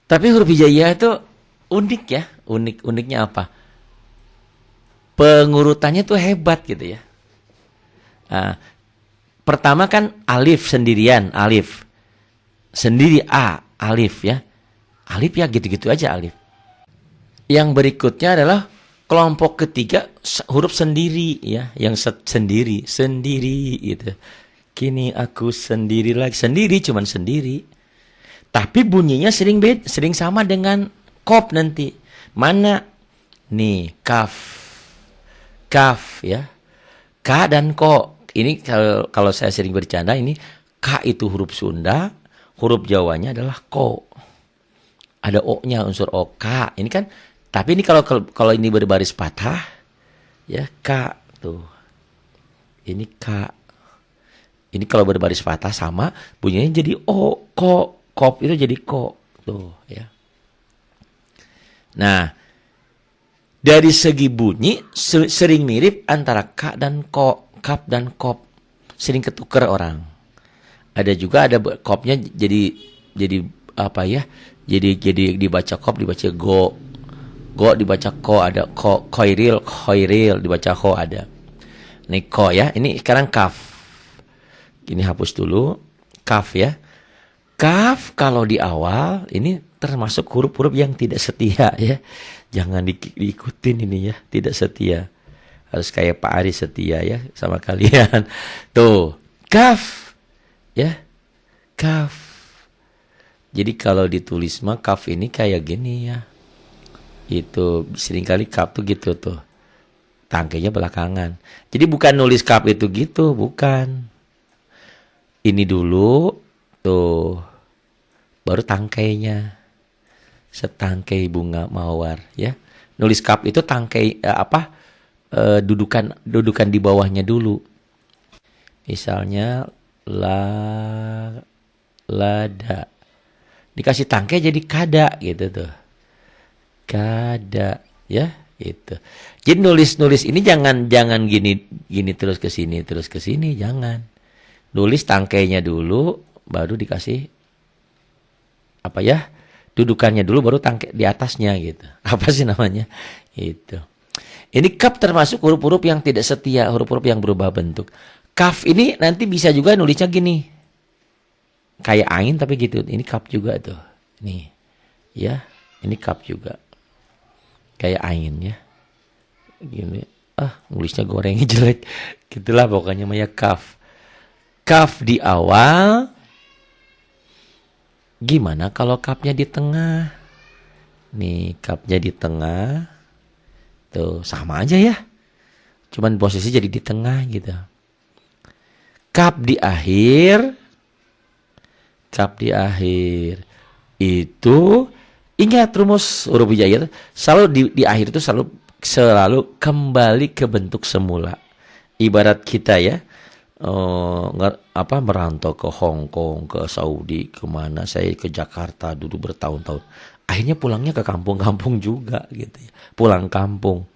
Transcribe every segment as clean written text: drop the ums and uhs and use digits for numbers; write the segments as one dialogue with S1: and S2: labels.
S1: Tapi huruf hijaiyah itu unik ya. Uniknya apa? Pengurutannya tuh hebat gitu ya. Nah, pertama kan alif sendirian, alif. Sendiri A, alif ya. Alif ya gitu-gitu aja alif. Yang berikutnya adalah kelompok ketiga huruf sendiri ya, yang sendiri gitu. Kini aku sendiri lagi, sendiri cuman sendiri. Tapi bunyinya sering sama dengan kop nanti. Mana? Nih, kaf. Kaf ya. Ka dan ko. Ini kalau saya sering bercanda ini ka itu huruf Sunda, huruf Jawanya adalah ko. Ada o-nya unsur o, ka. Ini kan tapi ini kalau ini berbaris patah ya ka tuh. Ini ka. Ini kalau berbaris patah sama bunyinya jadi o, ko, kop itu jadi ko tuh ya. Nah, dari segi bunyi sering mirip antara ka dan ko, kap dan kop. Sering ketuker orang. Ada juga ada kopnya jadi apa ya? Jadi dibaca kop, dibaca go. Go dibaca ko, ada ko, koiril dibaca ko ada. Ini ko ya, ini sekarang kaf. Ini hapus dulu, kaf ya. Kaf kalau di awal ini termasuk huruf-huruf yang tidak setia ya. Jangan diikutin ini ya, tidak setia. Harus kayak Pak Ari setia ya sama kalian. Tuh, kaf ya. Kaf. Jadi kalau ditulis mah kaf ini kayak gini ya. Itu seringkali kaf tuh gitu tuh. Tangkainya belakangan. Jadi bukan nulis kaf itu gitu, bukan. Ini dulu tuh baru tangkainya setangkai bunga mawar ya. Nulis kap itu tangkai dudukan di bawahnya dulu. Misalnya lada dikasih tangkai jadi kada gitu tuh. Kada ya itu. Jadi nulis ini jangan gini terus ke sini jangan. Nulis tangkainya dulu, baru dikasih apa ya? Dudukannya dulu, baru tangkai di atasnya gitu. Apa sih namanya? Itu. Ini kaf termasuk huruf-huruf yang tidak setia, huruf-huruf yang berubah bentuk. Kaf ini nanti bisa juga nulisnya gini, kayak ain tapi gitu. Ini kaf juga tuh. Nih, ya, ini kaf juga, kayak ain ya. Gini, nulisnya gorengnya jelek. Gitulah pokoknya maya kaf. Kaf di awal, gimana kalau kafnya di tengah? Nih, kafnya di tengah. Tuh, sama aja ya. Cuman posisi jadi di tengah gitu. Kaf di akhir. Kaf di akhir. Itu, ingat rumus huruf hijaiyah. Selalu di akhir itu selalu kembali ke bentuk semula. Ibarat kita ya. Merantau ke Hong Kong, ke Saudi, kemana, saya ke Jakarta dulu bertahun-tahun, akhirnya pulangnya ke kampung-kampung juga gitu ya. Pulang kampung,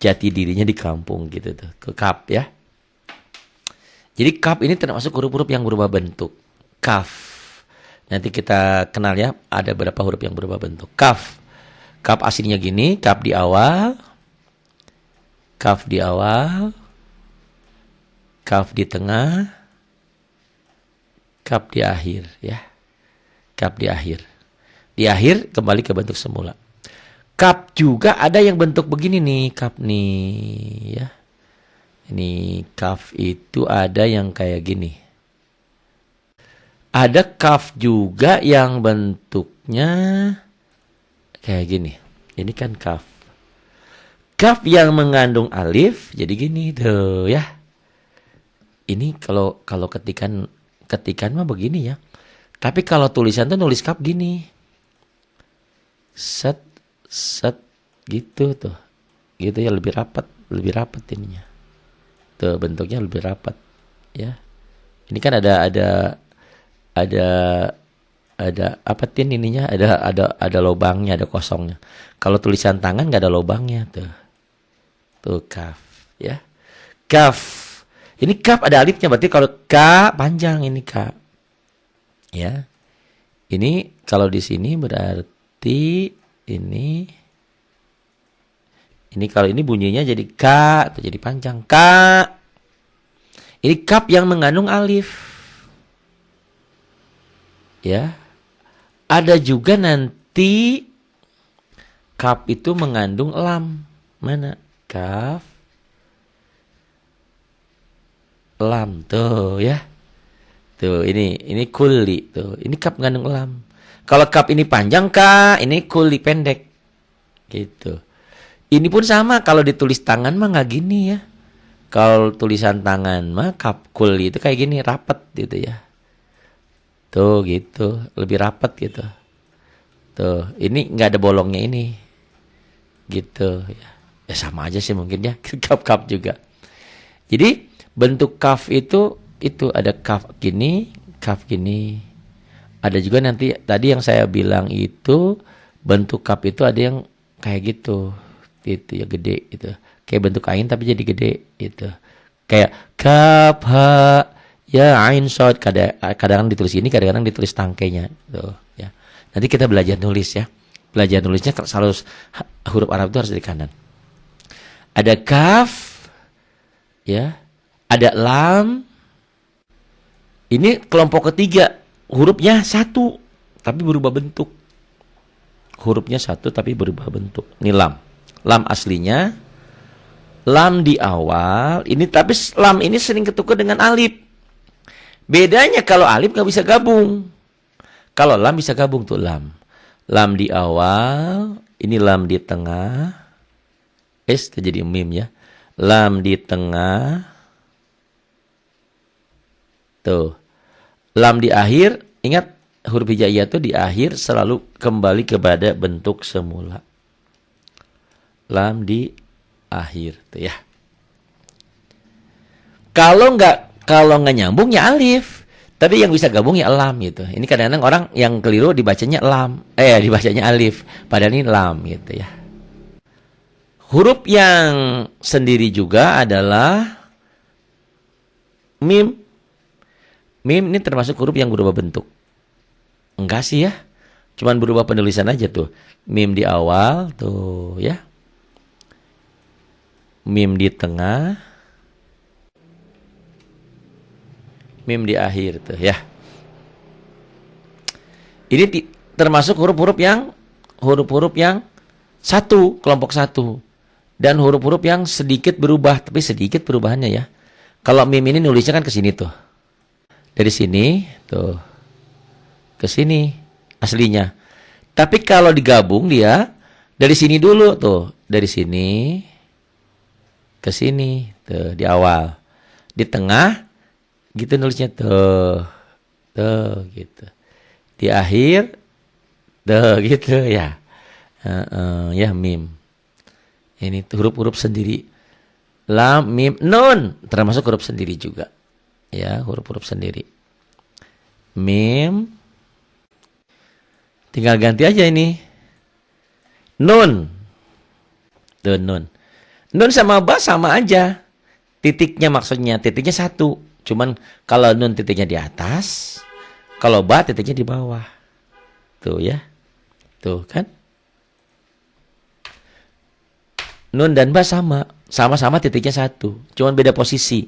S1: jati dirinya di kampung gitu tuh, ke kaf ya. Jadi kaf ini termasuk huruf-huruf yang berubah bentuk. Kaf nanti kita kenal ya, ada beberapa huruf yang berubah bentuk. Kaf aslinya gini, kaf di awal, kaf di tengah, kaf di akhir ya. Kaf di akhir. Di akhir kembali ke bentuk semula. Kaf juga ada yang bentuk begini nih, kaf nih ya. Ini kaf itu ada yang kayak gini. Ada kaf juga yang bentuknya kayak gini. Ini kan kaf. Kaf yang mengandung alif jadi gini tuh ya. Ini kalau ketikan mah begini ya. Tapi kalau tulisan tuh nulis kaf gini. Set gitu tuh. Gitu ya, lebih rapat ininya. Tuh bentuknya lebih rapat ya. Ini kan ada apa tin ininya, ada lubangnya, ada kosongnya. Kalau tulisan tangan enggak ada lubangnya tuh. Tuh kaf ya. Kaf. Ini kaf ada alifnya, berarti kalau k panjang ini k. Ya. Ini kalau di sini berarti nanti ini kalau ini bunyinya jadi K atau jadi panjang K. Ini kaf yang mengandung alif. Ya. Ada juga nanti kaf itu mengandung lam. Mana? Kaf lam tuh ya. Tuh ini kulli tuh. Ini kaf mengandung lam. Kalau kaf ini panjang K, ini kulli pendek. Gitu. Ini pun sama, kalau ditulis tangan mah nggak gini ya. Kalau tulisan tangan mah kaf kulli itu kayak gini, rapat gitu ya. Tuh gitu, lebih rapat gitu. Tuh, ini nggak ada bolongnya ini. Gitu ya. Ya sama aja sih mungkin ya, kaf-kaf juga. Jadi bentuk kaf itu ada kaf gini, kaf gini. Ada juga nanti tadi yang saya bilang itu bentuk kaf itu ada yang kayak gitu. Itu ya gede gitu. Kayak bentuk ain tapi jadi gede gitu. Kayak kaf ha ya ain shad, kadang-kadang ditulis ini, kadang-kadang ditulis tangkainya tuh ya. Nanti kita belajar nulis ya. Belajar nulisnya selalu huruf Arab itu harus dari kanan. Ada kaf ya. Ada lam. Ini kelompok ketiga, hurufnya satu tapi berubah bentuk. Hurufnya satu tapi berubah bentuk. Ini lam. Lam aslinya lam di awal ini, tapi lam ini sering ketukar dengan alif. Bedanya kalau alif nggak bisa gabung, kalau lam bisa gabung tuh lam. Lam di awal, ini lam di tengah, jadi mim ya. Lam di tengah, tuh. Lam di akhir, ingat huruf hijaiyah tuh di akhir selalu kembali kepada bentuk semula. Lam di akhir tuh ya. Kalau nggak nyambung ya alif, tapi yang bisa gabung ya lam gitu. Ini kadang-kadang orang yang keliru dibacanya dibacanya alif, padahal ini lam gitu ya. Huruf yang sendiri juga adalah mim. Mim ini termasuk huruf yang berubah bentuk. Enggak sih ya, cuman berubah penulisan aja tuh. Mim di awal tuh ya. Mim di tengah, mim di akhir tuh ya. Ini termasuk huruf-huruf yang satu, kelompok satu. Dan huruf-huruf yang sedikit berubah, tapi sedikit perubahannya ya. Kalau mim ini nulisnya kan ke sini tuh. Dari sini tuh ke sini aslinya. Tapi kalau digabung dia dari sini dulu tuh, dari sini ke sini tuh di awal, di tengah gitu nulisnya tuh gitu, di akhir tuh gitu ya. Ya mim ini tuh huruf-huruf sendiri. Lam, mim, nun termasuk huruf sendiri juga ya, huruf-huruf sendiri. Mim tinggal ganti aja ini nun tuh, nun sama ba sama aja. Titiknya maksudnya, titiknya satu. Cuman kalau nun titiknya di atas, kalau ba titiknya di bawah. Tuh ya. Tuh kan. Nun dan ba sama-sama titiknya satu. Cuman beda posisi.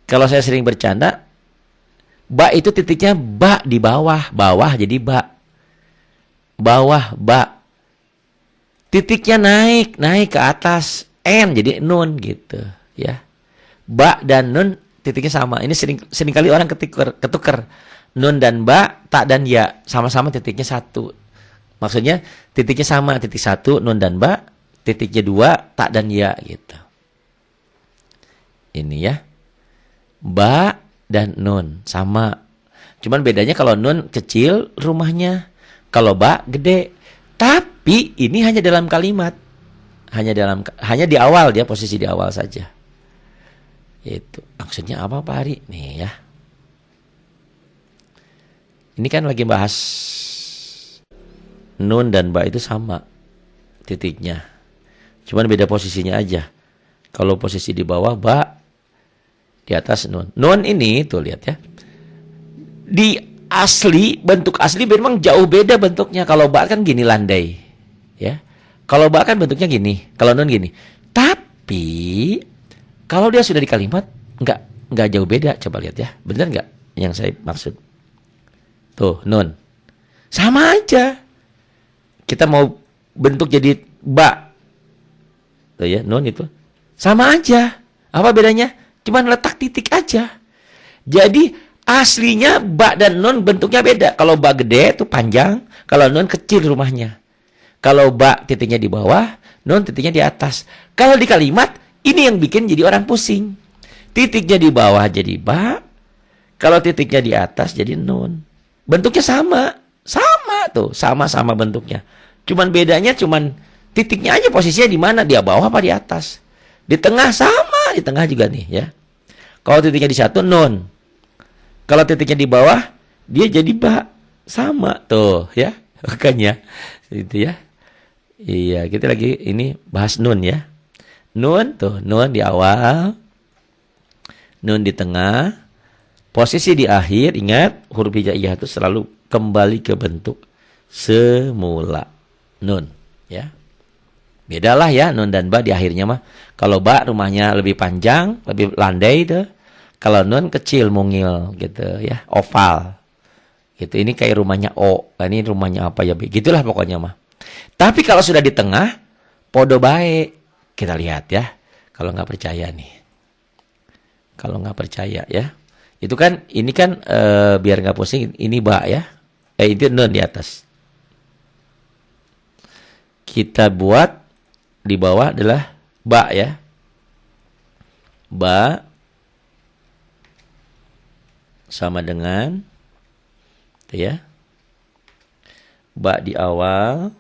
S1: Kalau saya sering bercanda, ba itu titiknya ba di bawah. Bawah jadi ba. Bawah ba. Titiknya naik ke atas, n jadi nun gitu ya. Ba dan nun titiknya sama. Ini sering kali orang ketukar. Nun dan ba, ta dan ya sama-sama titiknya satu. Maksudnya titiknya sama, titik satu nun dan ba, titiknya dua ta dan ya gitu. Ini ya. Ba dan nun sama. Cuman bedanya kalau nun kecil rumahnya, kalau ba gede. Tapi ini hanya dalam kalimat. Hanya di awal, dia posisi di awal saja. Itu maksudnya apa Pak Ari? Nih ya. Ini kan lagi bahas nun dan ba itu sama titiknya. Cuman beda posisinya aja. Kalau posisi di bawah ba, di atas nun. Nun ini tuh lihat ya. Di bentuk asli memang jauh beda bentuknya. Kalau ba kan gini landai, ya. Kalau ba kan bentuknya gini, kalau nun gini. Tapi kalau dia sudah di kalimat, nggak jauh beda. Coba lihat ya, benar nggak yang saya maksud? Tuh nun, sama aja. Kita mau bentuk jadi ba, tuh ya nun itu, sama aja. Apa bedanya? Cuman letak titik aja. Jadi aslinya ba dan nun bentuknya beda. Kalau ba gede itu panjang, kalau nun kecil rumahnya. Kalau ba titiknya di bawah, nun titiknya di atas. Kalau di kalimat, ini yang bikin jadi orang pusing. Titiknya di bawah jadi ba, kalau titiknya di atas jadi nun. Bentuknya sama tuh, sama-sama bentuknya. Cuman bedanya titiknya aja posisinya di mana, di bawah apa di atas. Di tengah sama, di tengah juga nih ya. Kalau titiknya di satu nun. Kalau titiknya di bawah, dia jadi ba. Sama tuh ya. Makanya itu ya. Iya, kita lagi ini bahas nun ya. Nun tuh, nun di awal. Nun di tengah. Posisi di akhir, ingat huruf hijaiyah itu selalu kembali ke bentuk semula. Nun ya. Bedalah ya nun dan ba di akhirnya mah. Kalau ba rumahnya lebih panjang, lebih landai tuh. Kalau nun kecil mungil gitu ya, oval. Gitu. Ini kayak rumahnya O. Ini rumahnya apa ya? Begitulah pokoknya mah. Tapi kalau sudah di tengah, podo bae. Kita lihat ya. Kalau nggak percaya nih. Kalau nggak percaya ya. Itu kan, ini kan biar nggak pusing, ini ba ya. Itu nun di atas. Kita buat di bawah adalah ba ya. Ba sama dengan itu ya. Ba di awal.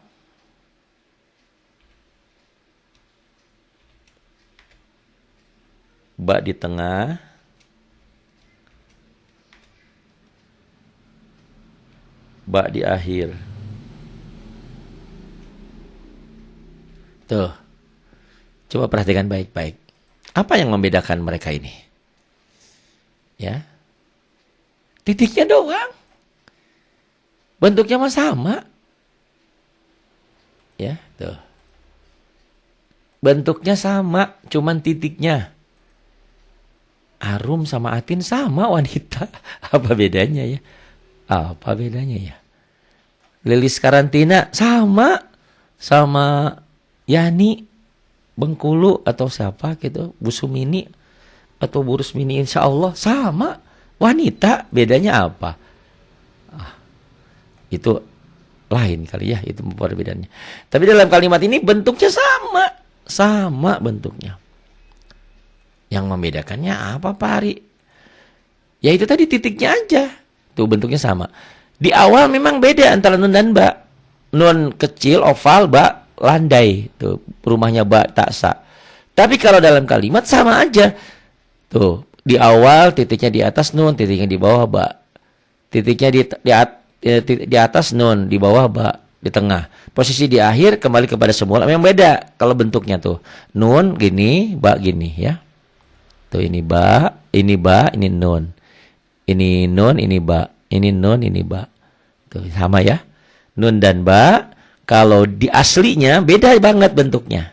S1: Ba di tengah. Ba di akhir. Tuh. Coba perhatikan baik-baik. Apa yang membedakan mereka ini? Ya. Titiknya doang. Bentuknya mah sama. Ya, tuh. Bentuknya sama, cuman titiknya. Arum sama Atin sama wanita. Apa bedanya ya? Apa bedanya ya? Lilis Karantina sama Yani Bengkulu atau siapa gitu, Bu Sumini atau Bu Rusmini, insya Allah sama. Wanita, bedanya apa? Itu lain kali ya, itu perbedaannya. Tapi dalam kalimat ini bentuknya sama bentuknya. Yang membedakannya apa Pak Ari? Ya itu tadi titiknya aja. Tuh bentuknya sama. Di awal memang beda antara nun dan ba. Nun kecil, oval, ba landai. Tuh rumahnya ba taksa. Tapi kalau dalam kalimat sama aja. Tuh di awal titiknya di atas nun, titiknya di bawah ba. Titiknya di atas nun, di bawah ba, di tengah. Posisi di akhir kembali kepada semula. Memang beda kalau bentuknya tuh. Nun gini, ba gini ya. Tuh ini ba, ini nun. Ini nun, ini ba. Ini nun, ini ba. Tuh sama ya. Nun dan ba kalau di aslinya beda banget bentuknya.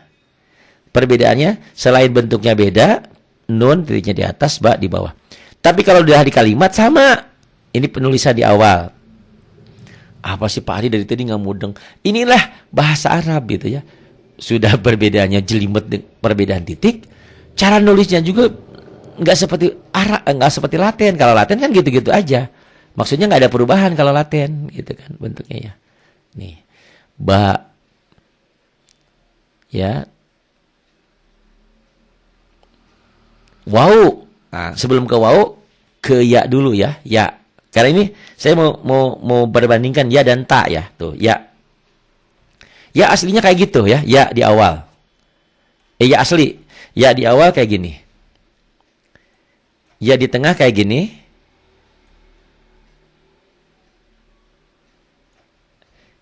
S1: Perbedaannya selain bentuknya beda, nun titiknya di atas, ba di bawah. Tapi kalau udah di kalimat sama. Ini penulisan di awal. Apa sih Pak Ari dari tadi nggak mudeng? Inilah bahasa Arab gitu ya. Sudah perbedaannya jelimet perbedaan titik. Cara nulisnya juga nggak seperti Arab, nggak seperti Latin. Kalau Latin kan gitu-gitu aja. Maksudnya nggak ada perubahan kalau Latin, gitu kan bentuknya ya. Nih, ba, ya, wow. Nah, sebelum ke wow, ke ya dulu ya, ya. Karena ini saya mau berbandingkan ya dan ta ya, tuh ya. Ya aslinya kayak gitu ya, ya di awal. Ya asli, ya di awal kayak gini. Ya di tengah kayak gini.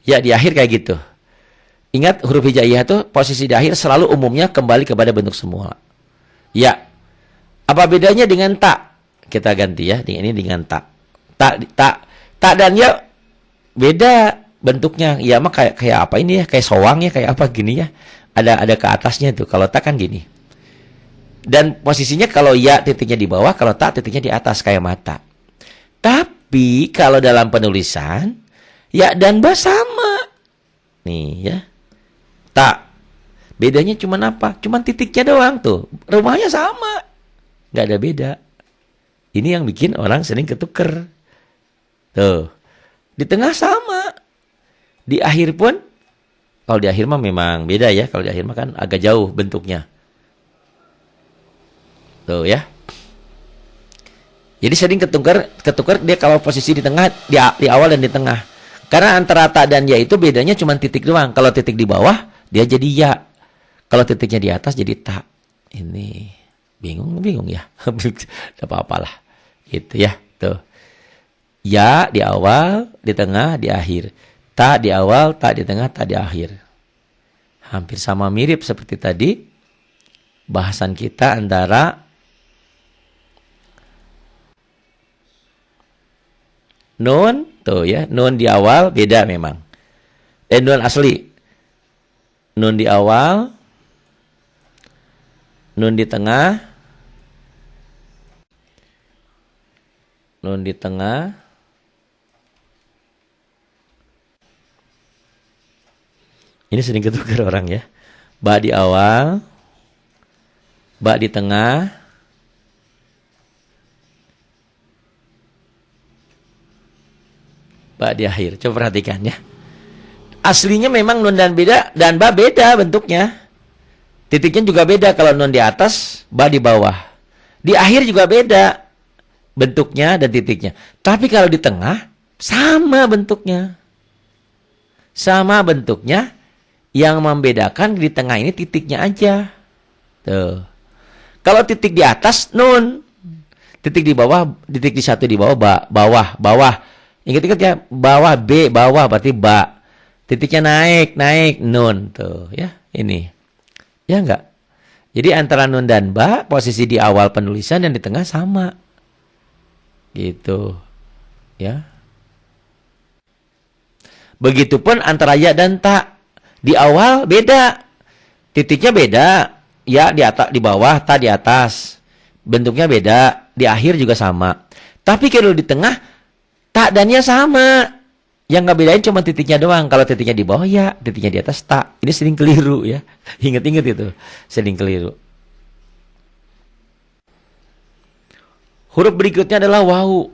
S1: Ya di akhir kayak gitu. Ingat huruf hijaiyah itu posisi di akhir selalu umumnya kembali kepada bentuk semula. Ya. Apa bedanya dengan ta? Kita ganti ya, ini dengan ta. Ta Tak dan ya beda bentuknya. Ya mah kayak apa ini ya? Kayak soang ya, kayak apa gini ya? Ada ke atasnya tuh. Kalau tak kan gini. Dan posisinya kalau ya titiknya di bawah, kalau tak titiknya di atas kayak mata. Tapi kalau dalam penulisan ya dan ba sama. Nih ya. Tak. Bedanya cuma apa? Cuman titiknya doang tuh. Rumahnya sama. Nggak ada beda. Ini yang bikin orang sering ketuker. Tuh. Di tengah sama. Di akhir pun, kalau di akhir mah memang beda ya. Kalau di akhir mah kan agak jauh bentuknya. Tuh ya. Jadi sering ketukar dia kalau posisi di tengah, di awal dan di tengah. Karena antara ta dan ya itu bedanya cuma titik doang. Kalau titik di bawah, dia jadi ya. Kalau titiknya di atas jadi ta. Ini bingung ya. Tidak apa-apalah. Itu ya. Tuh. Ya di awal, di tengah, di akhir. Ta di awal, ta di tengah, ta di akhir. Hampir sama mirip seperti tadi. Bahasan kita antara nun, tuh ya. Nun di awal beda memang. Nun asli. Nun di awal. Nun di tengah. Nun di tengah. Ini sering ketukar orang ya. Ba di awal. Ba di tengah. Ba di akhir. Coba perhatikan ya. Aslinya memang nun dan ba beda bentuknya. Titiknya juga beda. Kalau nun di atas, ba di bawah. Di akhir juga beda bentuknya dan titiknya. Tapi kalau di tengah, sama bentuknya. Sama bentuknya. Yang membedakan di tengah ini titiknya aja. Tuh. Kalau titik di atas, nun. Titik di bawah, titik di satu di bawah, bawah. Ingat-ingat ya, bawah, B, bawah berarti ba. Titiknya naik, nun. Tuh ya, ini. Ya enggak? Jadi antara nun dan ba, posisi di awal penulisan dan di tengah sama. Gitu. Ya. Begitupun antara ya dan ta. Di awal beda. Titiknya beda. Ya di atas, di bawah, ta di atas. Bentuknya beda. Di akhir juga sama. Tapi kalau di tengah, ta dan ya sama. Yang nggak bedain cuma titiknya doang. Kalau titiknya di bawah ya, titiknya di atas ta. Ini sering keliru ya. Ingat-ingat itu. Sering keliru. Huruf berikutnya adalah wawu.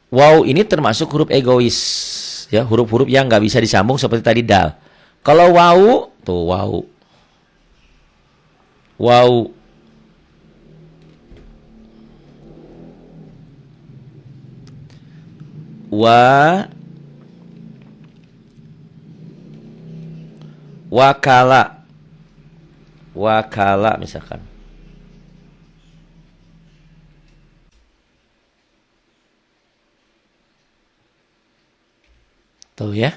S1: Wawu ini termasuk huruf egois. Ya, huruf-huruf yang nggak bisa disambung seperti tadi dal. Kalau wawu, tuh wawu. Wawu. Wakala. Wakala misalkan. Tuh ya.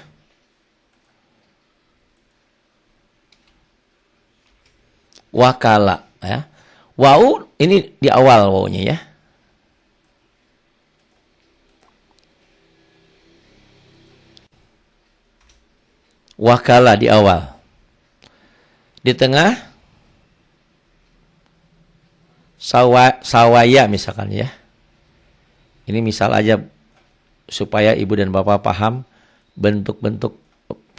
S1: Wakala ya. Wau ini di awal wawunya ya. Wakala di awal. Di tengah sawaya misalkan ya. Ini misal aja supaya ibu dan bapak paham bentuk-bentuk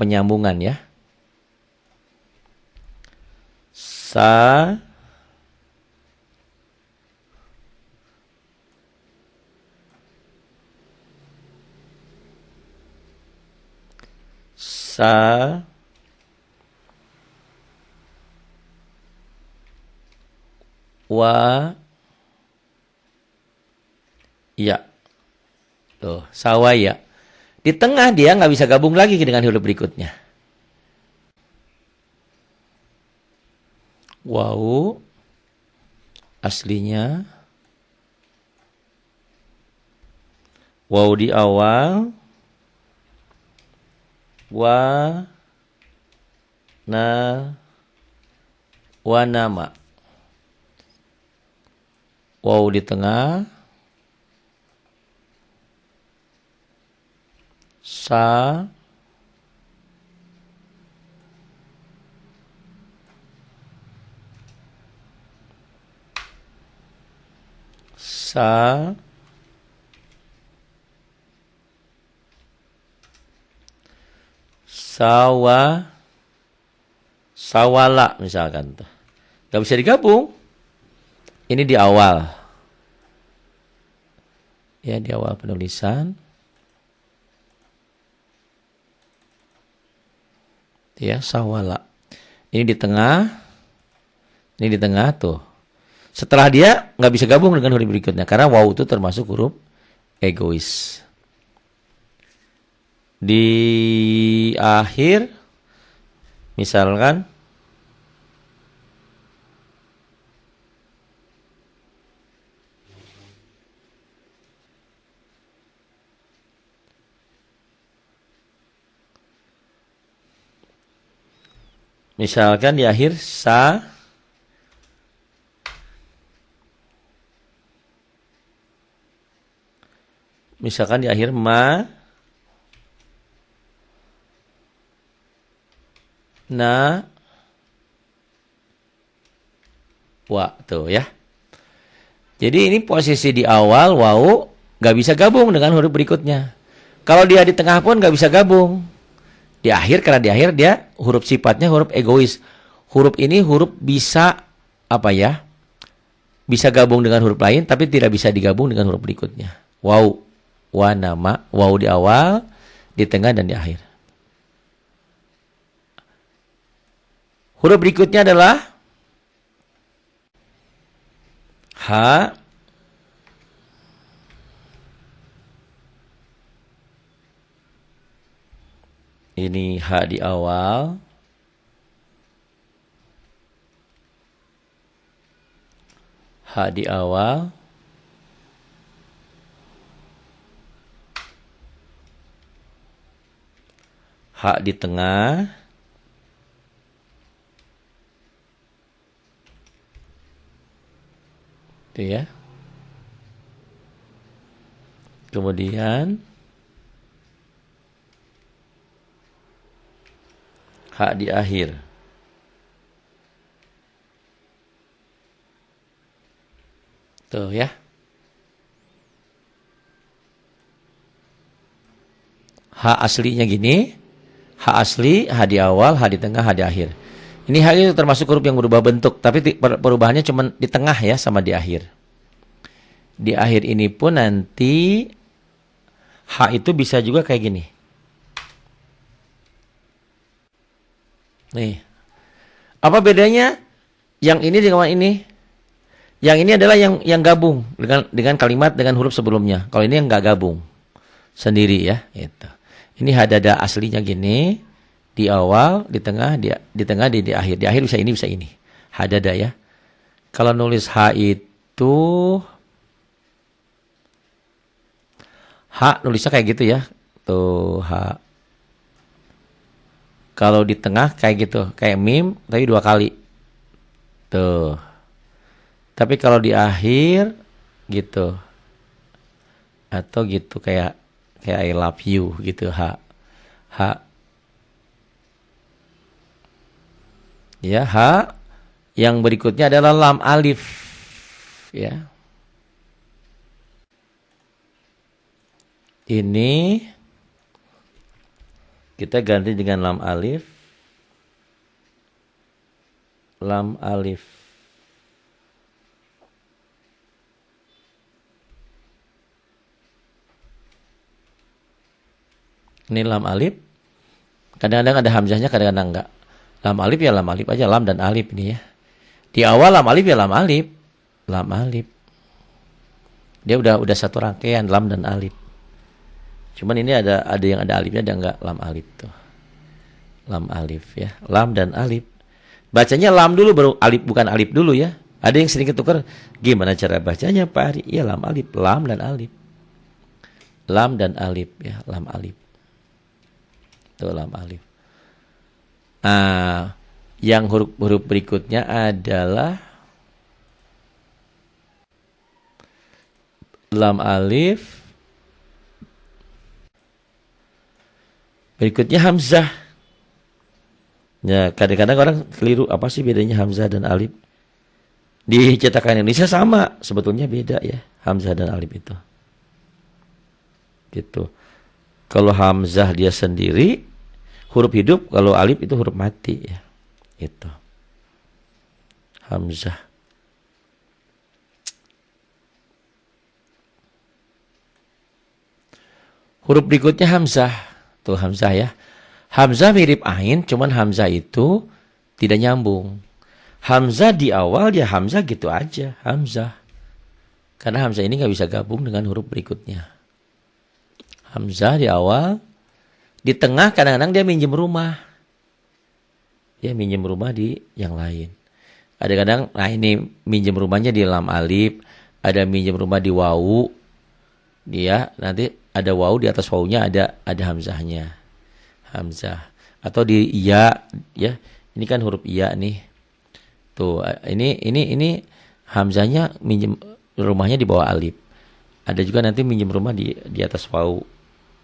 S1: penyambungan ya. Ya. Tuh, sawaya. Di tengah dia nggak bisa gabung lagi dengan huruf berikutnya. Wau aslinya wau di awal wanama. Wau di tengah Sa. Sa. Sawa. Sawala misalkan tuh. Gak bisa digabung. Ini di awal. Ya, di awal penulisan. Ya, sawala. Ini di tengah. Ini di tengah tuh. Setelah dia nggak bisa gabung dengan huruf berikutnya. Karena waw itu termasuk huruf egois. Di akhir. Misalkan. Misalkan di akhir sa. Misalkan di akhir ma. Na. Wa. Tuh ya. Jadi ini posisi di awal waw gak bisa gabung dengan huruf berikutnya. Kalau dia di tengah pun gak bisa gabung. Di akhir, karena di akhir dia huruf sifatnya huruf egois. Huruf ini huruf bisa apa ya? Bisa gabung dengan huruf lain tapi tidak bisa digabung dengan huruf berikutnya. Waw, wa, nama, waw di awal, di tengah dan di akhir. Huruf berikutnya adalah ha. Ini ha di awal. Ha di awal. Ha di tengah. Itu ya. Kemudian ha di akhir. Tuh ya. Ha aslinya gini. Ha asli, ha di awal, ha di tengah, ha di akhir. Ini ha itu termasuk huruf yang berubah bentuk. Tapi perubahannya cuma di tengah ya sama di akhir. Di akhir ini pun nanti ha itu bisa juga kayak gini. Nih. Apa bedanya yang ini dengan ini? Yang ini adalah yang gabung dengan kalimat dengan huruf sebelumnya. Kalau ini yang nggak gabung sendiri ya, itu. Ini hadada aslinya gini, di awal, di tengah, di akhir. Di akhir bisa ini. Hadada ya. Kalau nulis ha itu ha nulisnya kayak gitu ya. Tuh ha. Kalau di tengah kayak gitu, kayak mim tapi 2 kali. Tuh. Tapi kalau di akhir gitu. Atau gitu kayak I love you gitu ha. Ha. Ya, ha. Yang berikutnya adalah lam alif. Ya. Ini kita ganti dengan lam alif. Lam alif. Ini lam alif. Kadang-kadang ada hamzahnya, kadang-kadang enggak. Lam alif ya lam alif aja, lam dan alif ini ya. Di awal lam alif ya lam alif. Lam alif. Dia udah satu rangkaian lam dan alif. Cuman ini ada yang ada alifnya, ada enggak lam alif tuh. Lam alif ya. Lam dan alif. Bacanya lam dulu baru alif, bukan alif dulu ya. Ada yang sering ketukar, gimana cara bacanya Pak Ari? Iya lam alif, lam dan alif. Lam dan alif ya, lam alif. Tuh lam alif. Yang huruf berikutnya adalah lam alif, Berikutnya hamzah. Ya, kadang-kadang orang keliru, apa sih bedanya hamzah dan alif? Di cetakan Indonesia sama, sebetulnya beda ya, hamzah dan alif itu. Gitu. Kalau hamzah dia sendiri huruf hidup, kalau alif itu huruf mati ya. Itu. Hamzah. Huruf berikutnya hamzah. Tuh hamzah ya. Hamzah mirip ain, cuman hamzah itu tidak nyambung. Hamzah di awal dia hamzah gitu aja, hamzah. Karena hamzah ini nggak bisa gabung dengan huruf berikutnya. Hamzah di awal, di tengah kadang-kadang dia minjem rumah. Dia minjem rumah di yang lain. Kadang-kadang, nah ini minjem rumahnya di lam alif, ada minjem rumah di wawu. Dia nanti ada wawu, di atas wawunya ada hamzahnya. Hamzah. Atau di iya ya. Ini kan huruf iya nih. Tuh, ini hamzahnya minjem rumahnya di bawah alif. Ada juga nanti minjem rumah di atas wawu,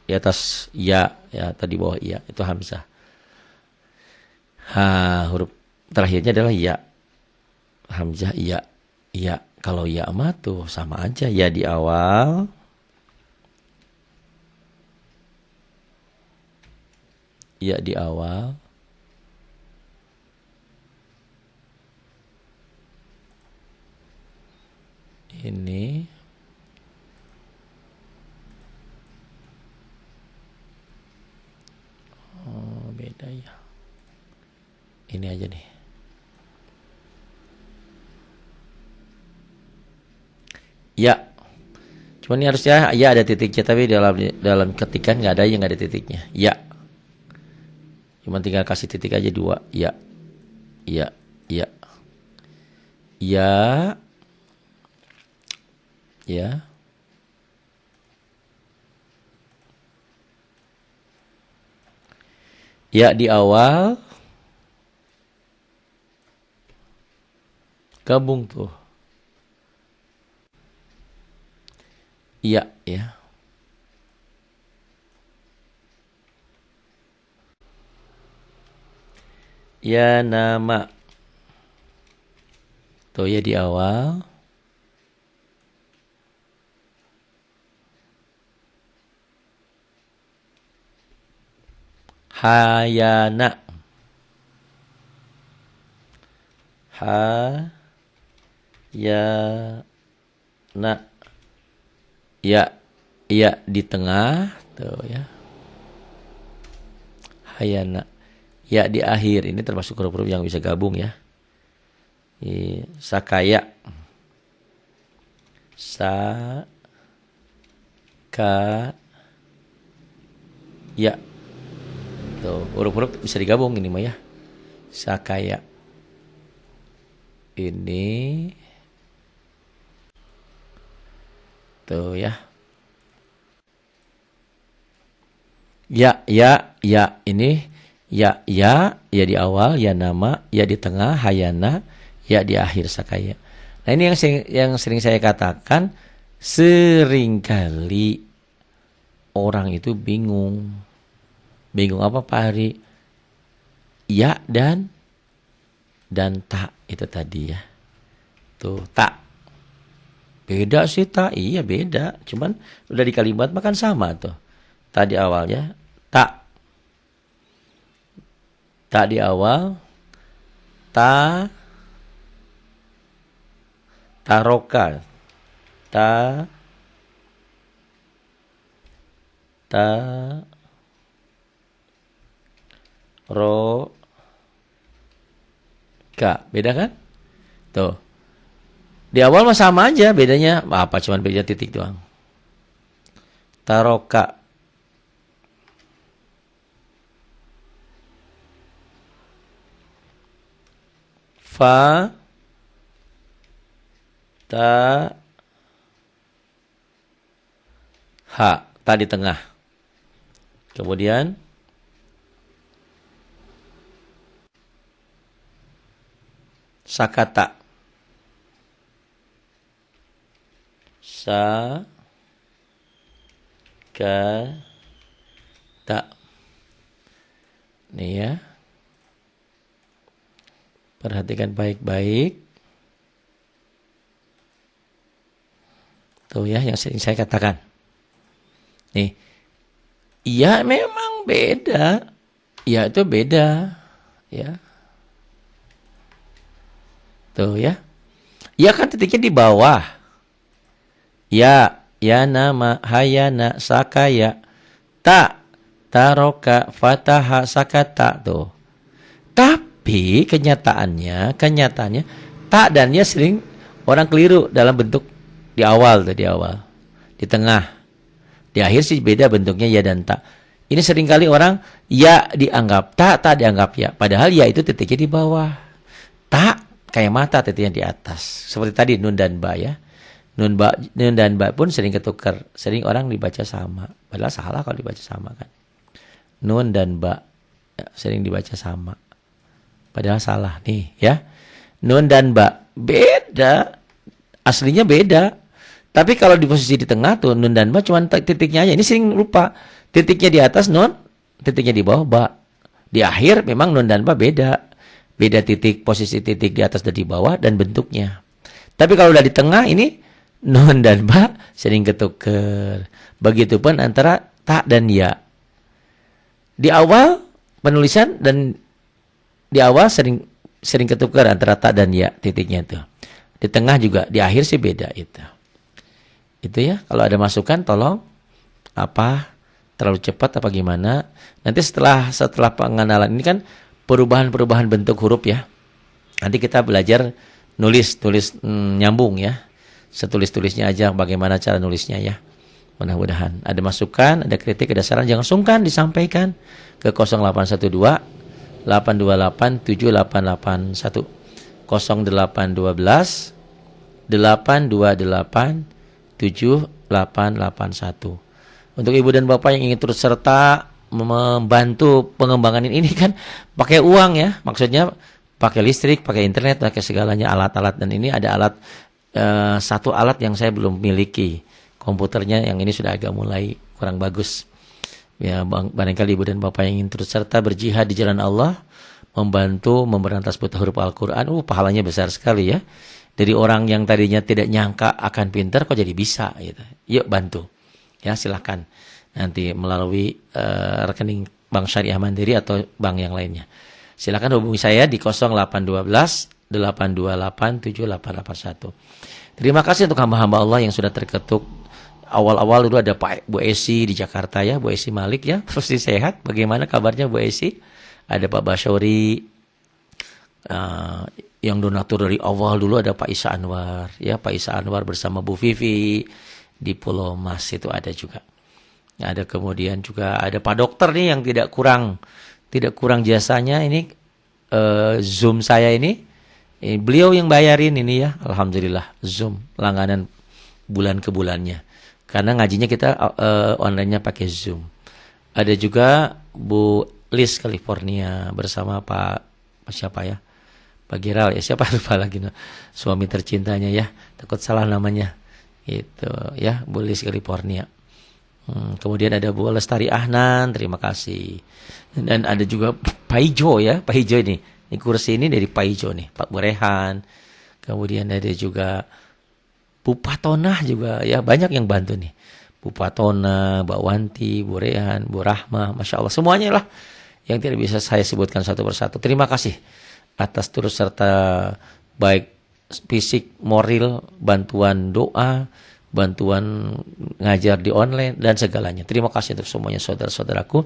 S1: di atas ya atau di bawah ya, itu hamzah. Huruf terakhirnya adalah ya. Hamzah ya. Ya, kalau ya mah tuh sama aja ya di awal. Ya di awal. Ini beda ya. Ini aja nih. Ya. Cuman ini harusnya ya ada titiknya, tapi dalam ketikan nggak ada yang nggak ada titiknya. Ya. Cuman tinggal kasih titik aja 2. Ya. Ya. Ya. Ya. Ya. Ya di awal. Gabung tuh. Iya, ya. Ya nama. Tuh ya di awal. Hayana. Ya na. Ya, ya di tengah tuh ya. Hayana. Ya di akhir, ini termasuk huruf-huruf yang bisa gabung ya. Sakaya. Sa ka ya. Tuh, huruf-huruf bisa digabung ini mah ya. Sakaya. Ini tuh ya. Ya, ya, ya. Ini ya, ya, ya di awal, ya nama, ya di tengah, hayana, ya di akhir sakaya. Nah, ini yang sering saya katakan, seringkali orang itu bingung. Bingung apa Pak Hari? Ya dan tak itu tadi ya. Tuh, tak. Beda sih tak, iya beda. Cuman udah di kalimat makan sama tuh. Tadi awalnya tak. Tak di awal. Ta. Taroka. Ta. Ta. Ro. Ka. Beda kan? Tuh. Di awal mah sama aja, bedanya apa? Cuman beda titik doang. Taroka. Fa. Ta. Ha. Ta di tengah. Kemudian sakata. Sa. Ka. Ta. Nih ya. Perhatikan baik-baik. Tuh ya yang sering saya katakan. Nih. Ya memang beda. Ya itu beda. Ya. Tuh ya. Ya kan titiknya di bawah. Ya. Ya nama. Hayana. Sakaya. Ta. Taroka. Fataha. Sakata. Tuh. Tapi kenyataannya tak dan ya sering orang keliru dalam bentuk di awal tuh, di awal, di tengah, di akhir sih beda bentuknya ya dan tak. Ini seringkali orang ya dianggap tak dianggap ya, padahal ya itu titiknya di bawah, tak kayak mata titiknya di atas. Seperti tadi nun dan ba ya, nun dan ba pun sering ketukar, sering orang dibaca sama, padahal salah kalau dibaca sama kan. Nun dan ba ya, sering dibaca sama. Padahal salah nih ya. Nun dan ba beda. Aslinya beda. Tapi kalau di posisi di tengah tuh nun dan ba cuma titiknya aja. Ini sering lupa. Titiknya di atas nun, titiknya di bawah ba. Di akhir memang nun dan ba beda. Beda titik, posisi titik di atas dan di bawah dan bentuknya. Tapi kalau udah di tengah ini nun dan ba sering ketuker. Begitupun antara ta dan ya. Di awal penulisan dan di awal sering ketukar antara ta dan ya titiknya itu. Di tengah juga, di akhir sih beda itu. Itu ya, kalau ada masukan tolong apa terlalu cepat apa gimana. Nanti setelah pengenalan ini kan perubahan bentuk huruf ya. Nanti kita belajar nulis nyambung ya. Setulis-tulisnya aja bagaimana cara nulisnya ya. Mudah-mudahan ada masukan, ada kritik, ada saran jangan sungkan disampaikan ke 0812 828 7881 0812 828 7881. Untuk ibu dan bapak yang ingin turut serta membantu pengembangan ini kan pakai uang ya, maksudnya pakai listrik, pakai internet, pakai segalanya alat-alat, dan ini ada alat satu alat yang saya belum miliki, komputernya yang ini sudah agak mulai kurang bagus. Ya, barangkali ibu dan bapak yang ingin turut serta berjihad di jalan Allah, membantu memberantas buta huruf Al-Quran, pahalanya besar sekali ya. Dari orang yang tadinya tidak nyangka akan pintar, kok jadi bisa gitu. Yuk bantu. Ya silahkan. Nanti melalui rekening Bank Syariah Mandiri atau bank yang lainnya. Silahkan hubungi saya di 0812 828 7881. Terima kasih untuk hamba-hamba Allah yang sudah terketuk. Awal-awal dulu ada Pak Bu Esi di Jakarta ya, Bu Esi Malik ya, pasti sehat. Bagaimana kabarnya Bu Esi? Ada Pak Basyauri, yang donatur dari awal dulu ada Pak Isa Anwar, ya Pak Isa Anwar bersama Bu Vivi di Pulau Mas itu ada juga. Ada kemudian juga ada Pak Dokter nih yang tidak kurang jasanya ini, Zoom saya ini beliau yang bayarin ini ya, alhamdulillah Zoom langganan bulan ke bulannya. Karena ngajinya kita online-nya pakai Zoom. Ada juga Bu Liz California bersama Pak siapa ya? Pak Giral ya, siapa lupa lagi suami tercintanya ya. Takut salah namanya. Gitu ya, Bu Liz California. Kemudian ada Bu Lestari Ahnan, terima kasih. Dan ada juga Pak Ijo ya, Pak Ijo ini. Ini kursi ini dari Pak Ijo nih, Pak Burehan. Kemudian ada juga Bu Patonah juga ya, banyak yang bantu nih. Bu Patona, Mbak Wanti, Bu Rehan, Bu Rahmah, Masya Allah. Semuanya lah yang tidak bisa saya sebutkan satu persatu. Terima kasih atas turut serta baik fisik, moral, bantuan doa, bantuan ngajar di online, dan segalanya. Terima kasih untuk semuanya saudara-saudaraku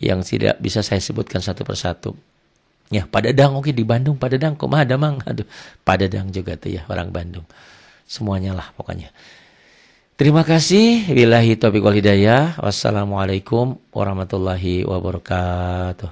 S1: yang tidak bisa saya sebutkan satu persatu. Ya, Pak Dadang, oke di Bandung, Pak Dadang, kok ada mang? Aduh, Pak Dadang juga tuh ya, orang Bandung. Semuanya lah pokoknya. Terima kasih. Billahi taufiq wal hidayah. Wassalamualaikum warahmatullahi wabarakatuh.